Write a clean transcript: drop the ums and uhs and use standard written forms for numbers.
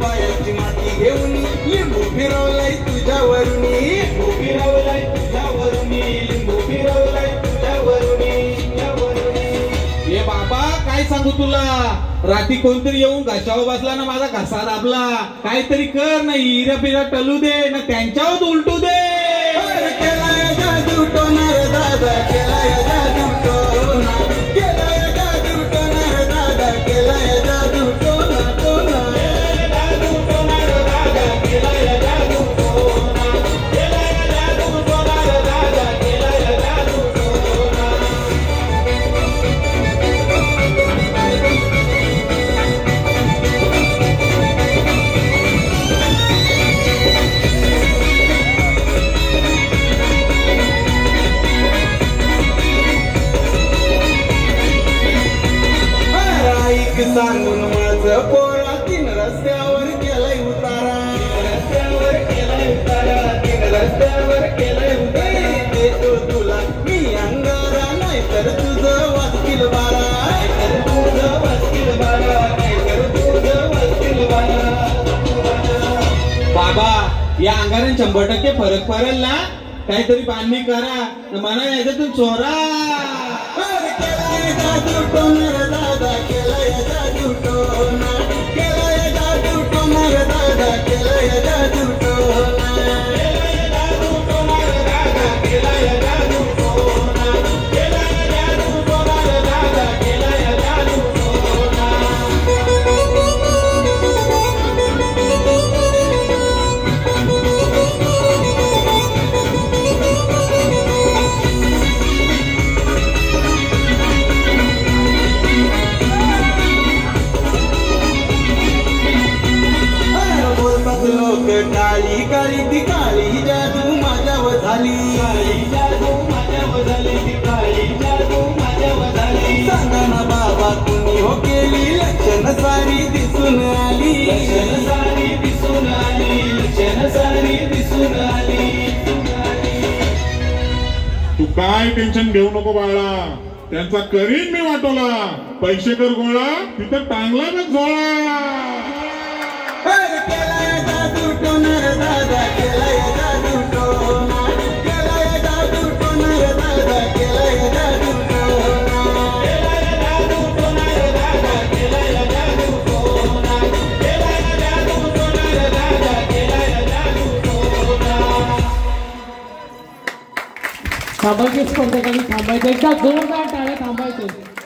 पायाची माती घेऊन लिंबू फिरवलाय तुझ्यावरून लिंबू फिरवलाय तुझ्यावरून लिंबू फिरवलाय तुझ्यावरून ए बाबा काय सांगू तुला रात्री कोणतरी येऊन घशावर बसला ना माझा घसा दाबला काहीतरी कर ना हिरा पिरा टलू दे ना त्यांच्यावर उलटू दे केलाय जादू टोनार दादा केलाय जादू टोना केलाय जादू टोनार दादा केलाय जादू टोना टोना जादू टोनार दादा केलाय जादू टोना केलाय जादू टोनार दादा केलाय जादू टोना सांगून माझं पोरा तीन रस्त्यावर केलाय उतारा रस्त्यावर केलाय उतारा तीन रस्त्यावर केलाय उतारा देतो तुला मी अंगारा नाही तर तुझं वाचतील बारा नाहीतर तुझं वाचतील बारा नाहीतर तुझं वाचतील बारा बाबा या अंगाने 100% फरक पडेल ना काहीतरी बांधणी करा म्हणा याच्यातून चोरा केलाय जादू टोनार दादा केलाय जादू टोना केलाय जादू टोनार दादा केलाय जादू टोना केलाय जादू टोनार दादा केलाय जादू टोना केलाय जादू टोनार दादा केलाय जादू टोना लोक काळी काळी ती काळी जादू माझ्यावर झाली काळी जादू माझ्यावर झाली ती काळी जादू माझ्यावर झाली सांगा ना बाबा तुम्ही हो केली लक्षण सारी दिसून आली लक्षण सारी दिसून आली लक्षण सारी दिसून आली तू काय टेन्शन घेऊ नको बाळा त्यांचा करीन मी वाटोला पैसे कर गोळा तिथं टांगला ना झोळा केलाय जादू टोनार दादा केलाय जादू टोना केलाय जादू टोनार दादा केलाय जादू टोना केलाय जादू टोनार दादा केलाय जादू टोना केलाय जादू टोनार दादा केलाय जादू टोना थांबायचे स्पर्धकांनी थांबायचं एकदा जोरदार टाळ्या